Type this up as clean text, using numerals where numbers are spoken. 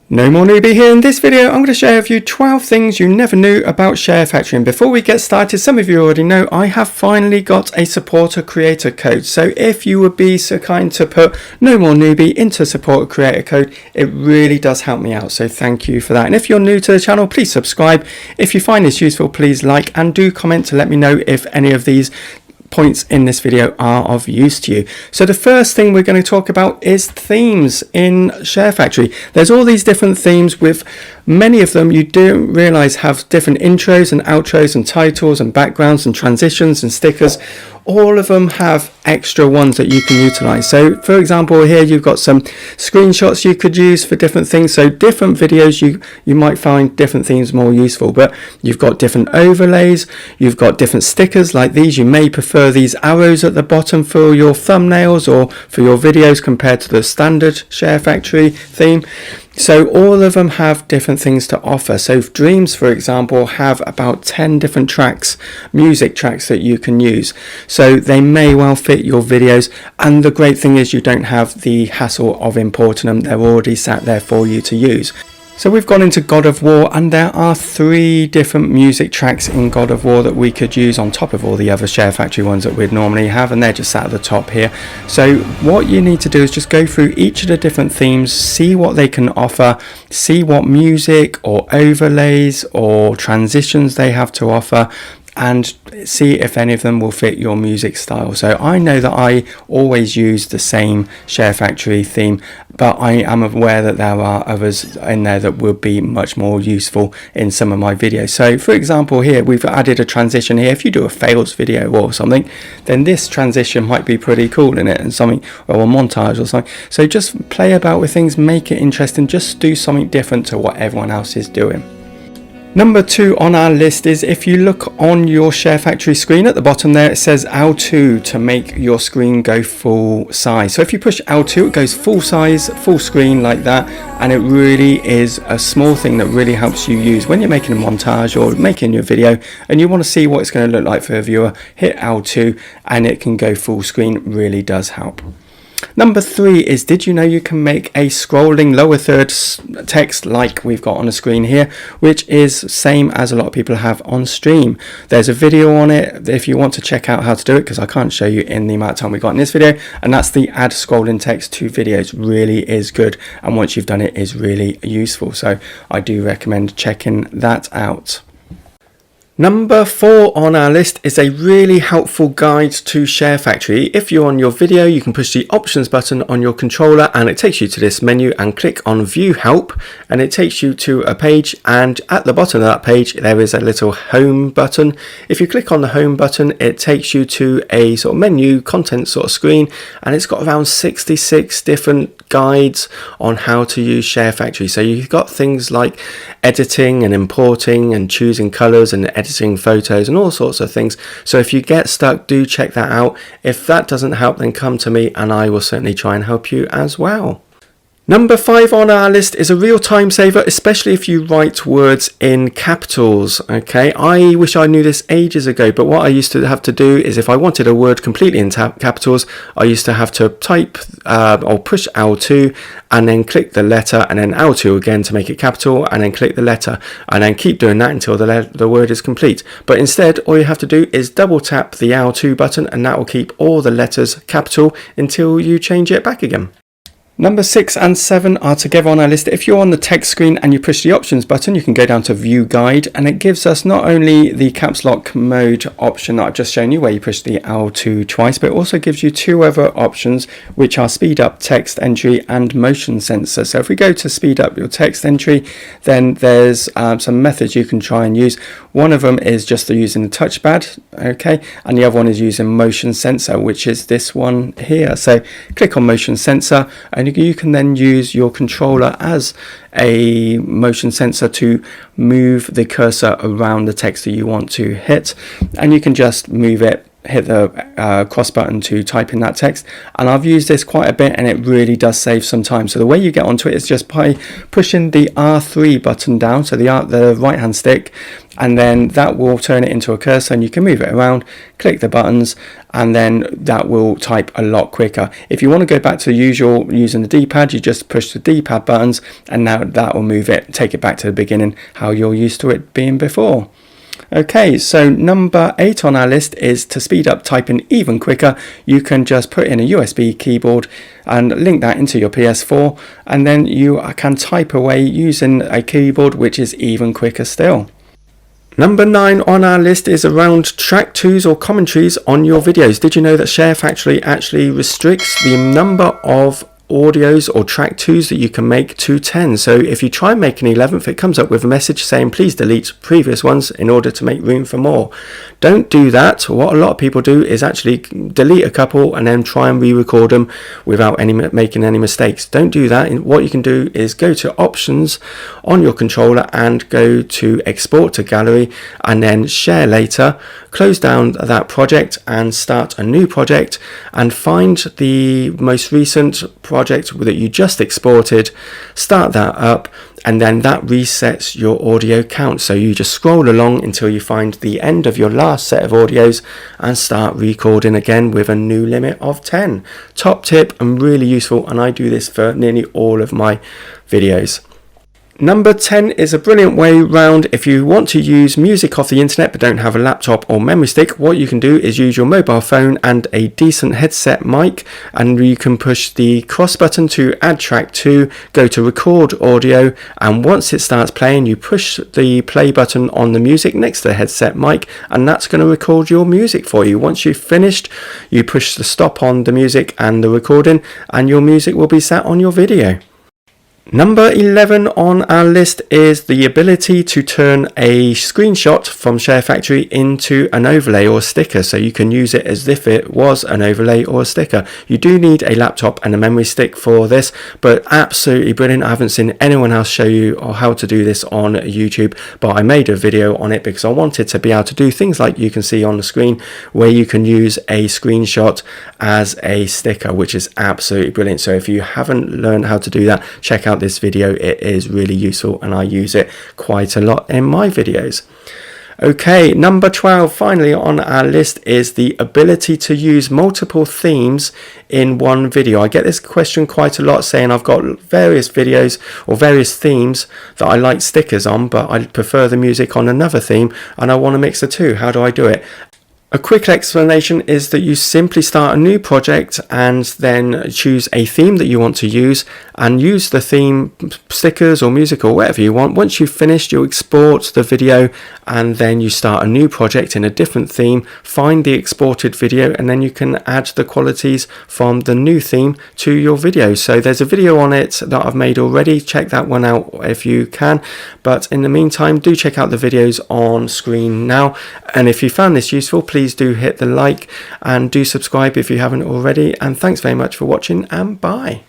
No More Newbie here. In this video I'm going to share with you 12 things you never knew about Sharefactory. And before we get started, some of you already know I have finally got a supporter creator code. So if you would be so kind to put No More Newbie into supporter creator code, it really does help me out. So thank you for that. And if you're new to the channel, please subscribe. If you find this useful, please like and do comment to let me know if any of these points in this video are of use to you. So the first thing we're going to talk about is themes in Sharefactory. There's all these different themes, with many of them you don't realize have different intros and outros and titles and backgrounds and transitions and stickers. All of them have extra ones that you can utilize. So for example, here you've got some screenshots you could use for different things. So different videos you might find different themes more useful, but you've got different overlays, you've got different stickers like these. You may prefer these arrows at the bottom for your thumbnails or for your videos compared to the standard Sharefactory theme. So all of them have different things to offer. So Dreams, for example, have about 10 different tracks, music tracks that you can use. So they may well fit your videos. And the great thing is you don't have the hassle of importing them. They're already sat there for you to use. So we've gone into God of War, and there are 3 different music tracks in God of War that we could use on top of all the other Sharefactory ones that we'd normally have, and they're just sat at the top here. So what you need to do is just go through each of the different themes, see what they can offer, see what music or overlays or transitions they have to offer, and see if any of them will fit your music style. So I know that I always use the same Sharefactory theme, but I am aware that there are others in there that will be much more useful in some of my videos. So for example, here we've added a transition here. If you do a fails video or something, then this transition might be pretty cool in it, and something, or a montage or something. So just play about with things, make it interesting, just do something different to what everyone else is doing. Number 2 on our list is, if you look on your Sharefactory screen at the bottom there, it says L2 to make your screen go full size. So if you push L2, it goes full size, full screen like that, and it really is a small thing that really helps you use when you're making a montage or making your video and you want to see what it's going to look like for a viewer. Hit L2 and it can go full screen. Really does help. Number 3 is, did you know you can make a scrolling lower third text like we've got on the screen here, which is same as a lot of people have on stream. There's a video on it if you want to check out how to do it, because I can't show you in the amount of time we got in this video, and that's the add scrolling text to videos. Really is good, and once you've done it is really useful, so I do recommend checking that out. Number 4 on our list is a really helpful guide to Sharefactory. If you're on your video, you can push the options button on your controller and it takes you to this menu, and click on view help, and it takes you to a page, and at the bottom of that page there is a little home button. If you click on the home button, it takes you to a sort of menu content sort of screen, and it's got around 66 different guides on how to use Sharefactory. So you've got things like editing and importing and choosing colors and editing photos and all sorts of things. So if you get stuck, do check that out. If that doesn't help, then come to me and I will certainly try and help you as well. Number 5 on our list is a real time saver, especially if you write words in capitals. Okay, I wish I knew this ages ago, but what I used to have to do is, if I wanted a word completely in capitals, I used to have to type or push L2 and then click the letter, and then L2 again to make it capital, and then click the letter, and then keep doing that until the word is complete. But instead, all you have to do is double tap the L2 button, and that will keep all the letters capital until you change it back again. Number 6 and 7 are together on our list. If you're on the text screen and you push the options button, you can go down to view guide, and it gives us not only the caps lock mode option that I've just shown you, where you push the L2 twice, but it also gives you 2 other options, which are speed up text entry and motion sensor. So if we go to speed up your text entry, then there's some methods you can try and use. One of them is just using the touchpad, okay, and the other one is using motion sensor, which is this one here. So click on motion sensor, and you can then use your controller as a motion sensor to move the cursor around the text that you want to hit, and you can just move it, hit the cross button to type in that text. And I've used this quite a bit, and it really does save some time. So the way you get onto it is just by pushing the R3 button down, so the right hand stick, and then that will turn it into a cursor, and you can move it around, click the buttons, and then that will type a lot quicker. If you want to go back to the usual using the D-pad, you just push the D-pad buttons, and now that will move it, take it back to the beginning, how you're used to it being before. Okay, so number 8 on our list is to speed up typing even quicker. You can just put in a USB keyboard and link that into your PS4, and then you can type away using a keyboard, which is even quicker still. Number 9 on our list is around track 2s or commentaries on your videos. Did you know that Sharefactory actually restricts the number of audios or track 2s that you can make to 10? So if you try and make an 11th, it comes up with a message saying please delete previous ones in order to make room for more. Don't do that. What a lot of people do is actually delete a couple and then try and re-record them without making any mistakes. Don't do that. What you can do is go to options on your controller and go to export to gallery, and then share later, close down that project and start a new project, and find the most recent project that you just exported, start that up, and then that resets your audio count. So you just scroll along until you find the end of your last set of audios and start recording again with a new limit of 10. Top tip and really useful, and I do this for nearly all of my videos. Number 10 is a brilliant way round if you want to use music off the internet but don't have a laptop or memory stick. What you can do is use your mobile phone and a decent headset mic, and you can push the cross button to add track 2, go to record audio, and once it starts playing you push the play button on the music next to the headset mic, and that's going to record your music for you. Once you've finished, you push the stop on the music and the recording, and your music will be sat on your video. Number 11 on our list is the ability to turn a screenshot from Sharefactory into an overlay or sticker, so you can use it as if it was an overlay or a sticker. You do need a laptop and a memory stick for this, but absolutely brilliant. I haven't seen anyone else show you or how to do this on YouTube, but I made a video on it because I wanted to be able to do things like you can see on the screen, where you can use a screenshot as a sticker, which is absolutely brilliant. So if you haven't learned how to do that, check out this video. It is really useful and I use it quite a lot in my videos. Okay, number 12 finally on our list is the ability to use multiple themes in one video. I get this question quite a lot, saying I've got various videos or various themes that I like stickers on, but I prefer the music on another theme and I want to mix the two. How do I do it? A quick explanation is that you simply start a new project and then choose a theme that you want to use and use the theme stickers or music or whatever you want. Once you've finished, you export the video and then you start a new project in a different theme, find the exported video, and then you can add the qualities from the new theme to your video. So there's a video on it that I've made already. Check that one out if you can. But in the meantime, do check out the videos on screen now. And if you found this useful, please do hit the like and do subscribe if you haven't already. And thanks very much for watching, and bye.